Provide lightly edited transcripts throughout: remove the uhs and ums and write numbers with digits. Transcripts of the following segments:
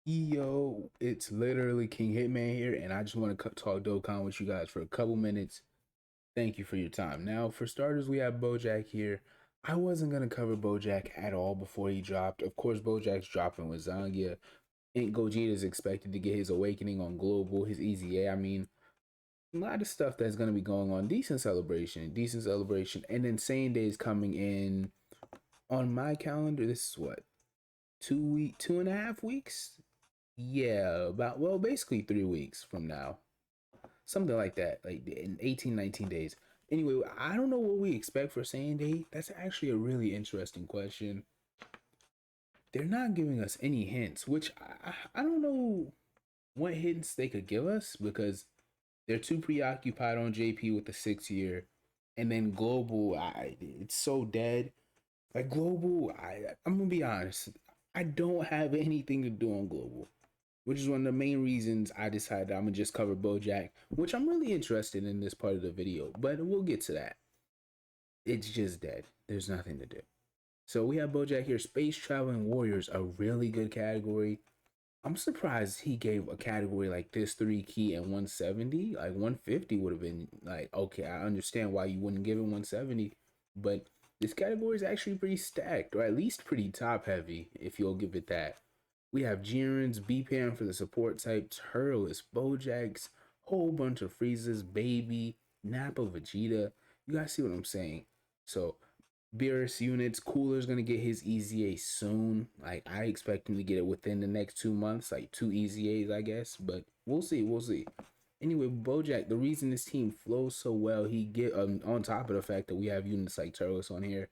Yo, it's literally King Hitman here, and I just want to talk Dokkan with you guys for a couple minutes. Thank you for your time. Now, for starters, we have Bojack here. I wasn't gonna cover Bojack at all before he dropped. Of course, Bojack's dropping with Zangia. And Gogeta is expected to get his awakening on Global, his Easy A. I mean, a lot of stuff that's gonna be going on. Decent celebration, and then Same Day is coming in on my calendar. This is what 2.5 weeks. Yeah, about basically 3 weeks from now, something like that, like in 18, 19 days. Anyway, I don't know what we expect for Sand Day. That's actually a really interesting question. They're not giving us any hints, which I don't know what hints they could give us because they're too preoccupied on JP with the 6 year, and then Global. It's so dead. Like Global, I'm gonna be honest. I don't have anything to do on Global, which is one of the main reasons I decided I'm gonna just cover Bojack, which I'm really interested in this part of the video, but we'll get to that. It's just dead. There's nothing to do. So we have Bojack here. Space Traveling Warriors, a really good category. I'm surprised he gave a category like this 3 key and 170. Like 150 would have been like, okay, I understand why you wouldn't give it 170, but this category is actually pretty stacked, or at least pretty top heavy, if you'll give it that. We have Jiren's, B-Pan for the support type, Turles, Bojack's, whole bunch of freezes, Baby, Nappa, Vegeta. You guys see what I'm saying? So Beerus units, Cooler's gonna get his EZA soon. Like I expect him to get it within the next 2 months, like two EZAs, I guess. But we'll see. Anyway, Bojack, the reason this team flows so well, he get on top of the fact that we have units like Turles on here,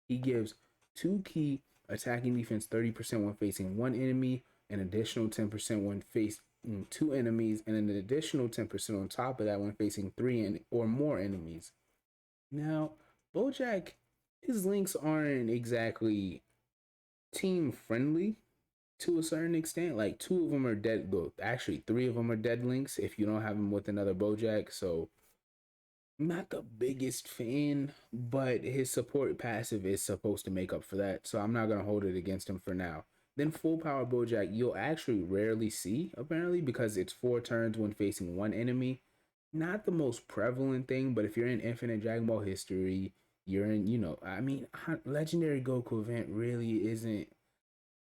he gives 2 key attacking defense 30% when facing one enemy, an additional 10% when facing two enemies, and an additional 10% on top of that when facing three or more enemies. Now, Bojack, his links aren't exactly team friendly to a certain extent. Like two of them are dead. Well, actually, three of them are dead links if you don't have them with another Bojack. So, not the biggest fan, but his support passive is supposed to make up for that. So I'm not gonna hold it against him for now. Then full power Bojack, you'll actually rarely see apparently because it's 4 turns when facing one enemy. Not the most prevalent thing, but if you're in Infinite Dragon Ball history, you're in, I mean, Legendary Goku event really isn't.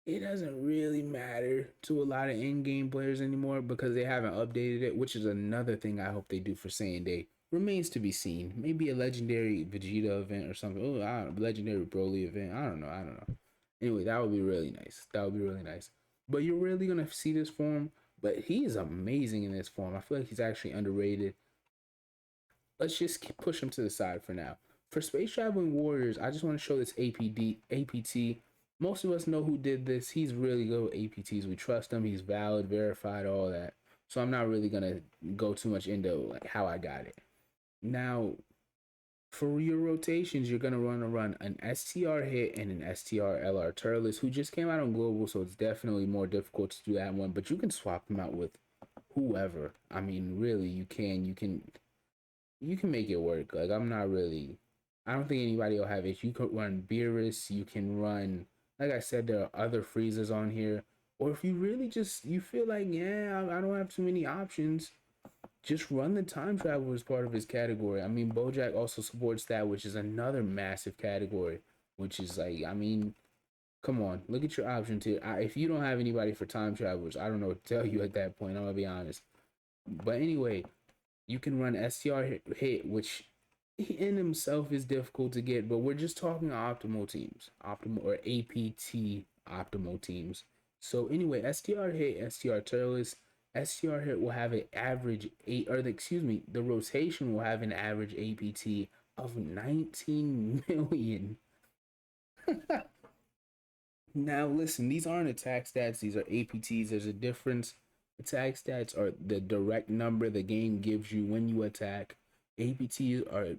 It doesn't really matter to a lot of in-game players anymore because they haven't updated it, which is another thing I hope they do for Saiyan Day. Remains to be seen. Maybe a legendary Vegeta event or something. Oh, I don't know, legendary Broly event. I don't know. Anyway, that would be really nice. That would be really nice. But you're really gonna see this form. But he is amazing in this form. I feel like he's actually underrated. Let's just push him to the side for now. For Space Traveling Warriors, I just want to show this APT. Most of us know who did this. He's really good with APTs. We trust him. He's valid, verified, all that. So I'm not really gonna go too much into like how I got it. Now, for your rotations, you're gonna run an STR hit and an STR LR Turles, who just came out on global, so it's definitely more difficult to do that one. But you can swap them out with whoever. I mean, really, you can make it work. Like I'm not really, I don't think anybody will have it. You could run Beerus. You can run, like I said, there are other freezers on here. Or if you really just you feel like I don't have too many options, just run the time travel as part of his category. I mean, Bojack also supports that, which is another massive category. Which is like, I mean, come on, look at your options here. If you don't have anybody for time travelers, I don't know what to tell you at that point. I'm gonna be honest. But anyway, you can run STR hit, which in himself is difficult to get, but we're just talking optimal teams, optimal or APT optimal teams. So anyway, STR hit, STR Turles, STR hit will have an average eight, or excuse me, the rotation will have an average APT of 19 million. Now listen, these aren't attack stats; these are APTs. There's a difference. Attack stats are the direct number the game gives you when you attack. APTs are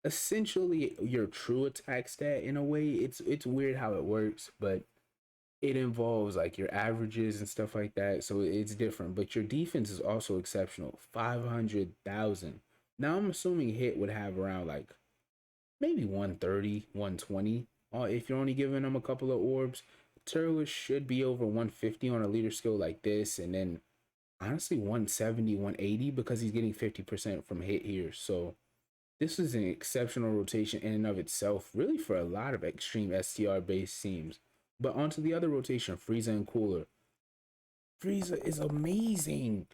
essentially your true attack stat in a way. It's weird how it works, but it involves like your averages and stuff like that. So it's different. But your defense is also exceptional. 500,000. Now I'm assuming hit would have around like maybe 130, 120. If you're only giving them a couple of orbs. Turles should be over 150 on a leader skill like this, and then honestly 170, 180 because he's getting 50% from hit here. So this is an exceptional rotation in and of itself, really for a lot of extreme STR based teams. But onto the other rotation, Frieza and Cooler. Frieza is amazing.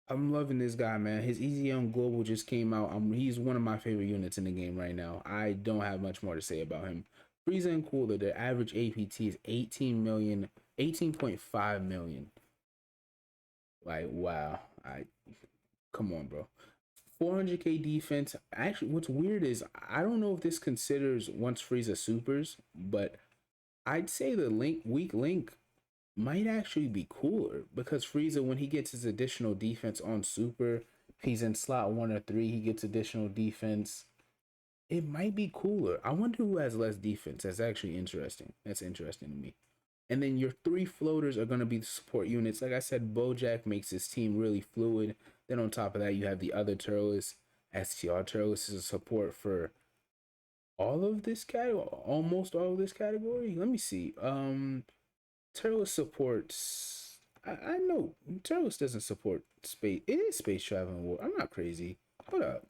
I'm loving this guy, man. His Easy on Global just came out. He's one of my favorite units in the game right now. I don't have much more to say about him. Frieza and Cooler, their average APT is 18 million, 18.5 million. Like, wow. Come on, bro. 400k defense. Actually, what's weird is I don't know if this considers once Frieza supers, but I'd say the weak link might actually be cooler because Frieza, when he gets his additional defense on super, if he's in slot 1 or 3, he gets additional defense. It might be cooler. I wonder who has less defense. That's actually interesting. That's interesting to me. And then your 3 floaters are going to be the support units. Like I said, Bojack makes his team really fluid. Then on top of that, you have the other Turles. STR Turles is a support for all of this category, almost all of this category. Let me see. Turles supports. I know Turles doesn't support space. It is space traveling war. I'm not crazy. Hold up.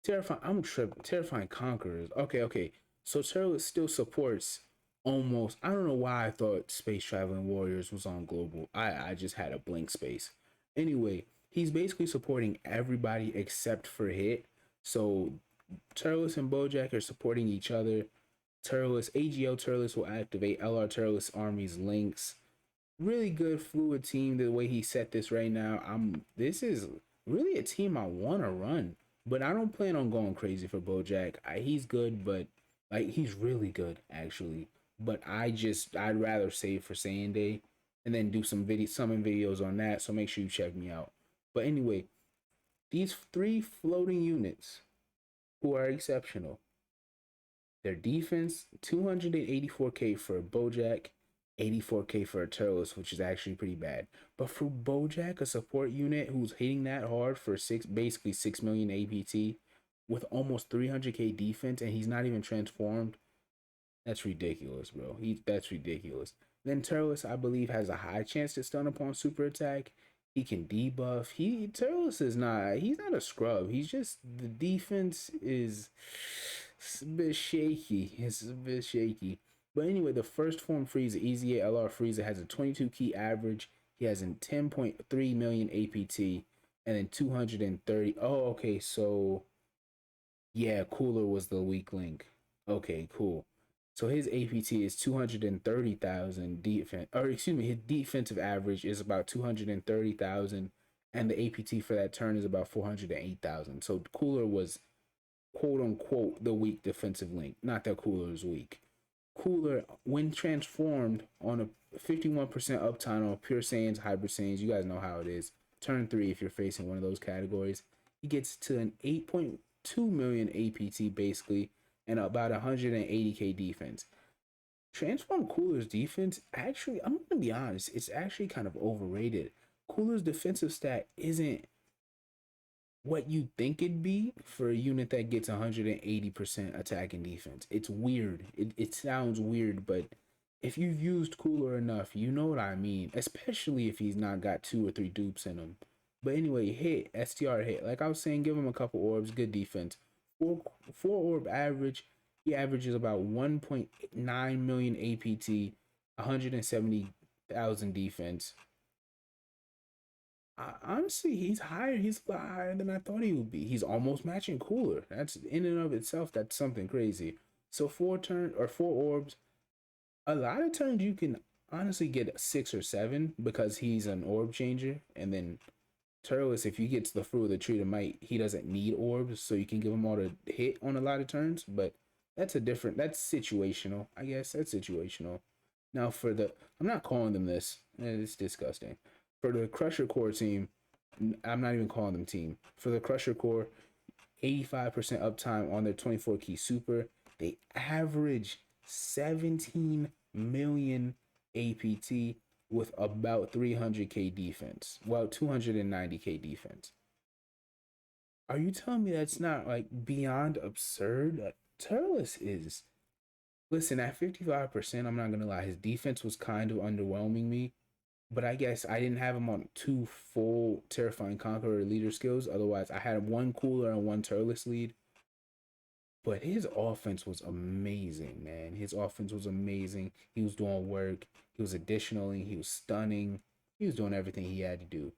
Terrifying conquerors. Okay. So Turles still supports almost. I don't know why I thought space traveling warriors was on global. I just had a blank space. Anyway, he's basically supporting everybody except for hit. So Turles and Bojack are supporting each other. Turles, AGL Turles will activate LR Turles armies links. Really good fluid team the way he set this right now. This is really a team I want to run, but I don't plan on going crazy for Bojack. He's good, but like he's really good actually. But I'd rather save for Saiyan Day and then do some summon videos on that. So make sure you check me out. But anyway, these 3 floating units who are exceptional. Their defense, 284k for Bojack, 84k for a Turles, which is actually pretty bad. But for Bojack, a support unit who's hitting that hard for basically 6 million APT with almost 300k defense, and he's not even transformed, that's ridiculous, bro. That's ridiculous. Then Turles, I believe, has a high chance to stun upon super attack. He can debuff. Turles is not. He's not a scrub. He's just the defense is a bit shaky. It's a bit shaky. But anyway, the first form Frieza, Easy LR Frieza, has a 22 key average. He has a 10.3 million APT and then 230. Oh, okay. So yeah, Cooler was the weak link. Okay, cool. So his APT is 230,000 defense, or excuse me, his defensive average is about 230,000, and the APT for that turn is about 408,000. So Cooler was quote unquote the weak defensive link. Not that Cooler is weak. Cooler, when transformed on a 51% uptime on Pure Saiyans, Hybrid Saiyans, you guys know how it is. Turn 3, if you're facing one of those categories, he gets to an 8.2 million APT basically, and about 180k defense. Transform Cooler's defense, actually, I'm gonna be honest, it's actually kind of overrated. Cooler's defensive stat isn't what you think it'd be for a unit that gets 180% attack and defense. It's weird. It sounds weird, but if you've used Cooler enough, you know what I mean. Especially if he's not got 2 or 3 dupes in him. But anyway, hit, STR hit. Like I was saying, give him a couple orbs, good defense. 4 orb average. He averages about 1.9 million APT, 170,000 defense. Honestly, he's higher. He's a lot higher than I thought he would be. He's almost matching Cooler. That's in and of itself. That's something crazy. So 4 orbs. A lot of turns you can honestly get 6 or 7 because he's an orb changer. And then Turles, if he gets the fruit of the tree of might, he doesn't need orbs, so you can give him all the hit on a lot of turns. But that's situational. I guess that's situational. Now I'm not calling them this. It's disgusting. For the Crusher Core team, I'm not even calling them team. For the Crusher Core, 85% uptime on their 24 key super. They average 17 million APT with about 300k defense. Well, 290k defense. Are you telling me that's not like beyond absurd? Turles is, listen, at 55%, I'm not gonna lie, his defense was kind of underwhelming me. But I guess I didn't have him on two full Terrifying Conqueror leader skills. Otherwise, I had one cooler and one Turles lead. But his offense was amazing, man. His offense was amazing. He was doing work. He was additionally. He was stunning. He was doing everything he had to do.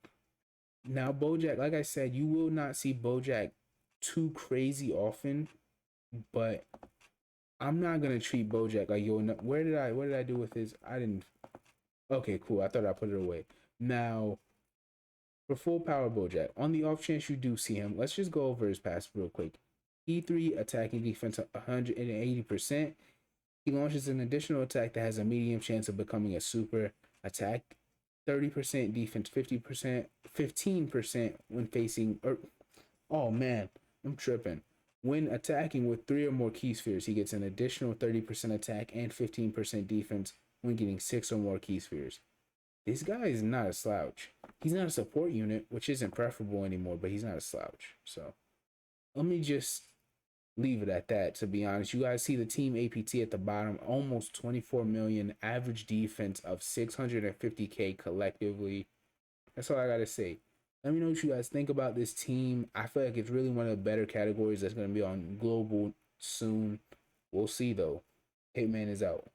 Now, Bojack, like I said, you will not see Bojack too crazy often. But I'm not gonna treat Bojack like yo. Where did I do with his? I didn't. Okay, cool. I thought I put it away. Now, for full power Bojack, on the off chance you do see him, let's just go over his pass real quick. E3 attacking defense 180%. He launches an additional attack that has a medium chance of becoming a super attack. 30% defense, 50%, 15% when facing. Oh man, I'm tripping. When attacking with 3 or more key spheres, he gets an additional 30% attack and 15% defense when getting 6 or more key spheres. This guy is not a slouch. He's not a support unit, which isn't preferable anymore, but he's not a slouch. So let me just leave it at that, to be honest. You guys see the team APT at the bottom, almost 24 million, average defense of 650k collectively. That's all I gotta say. Let me know what you guys think about this team. I feel like it's really one of the better categories that's gonna be on global soon. We'll see though. Hitman is out.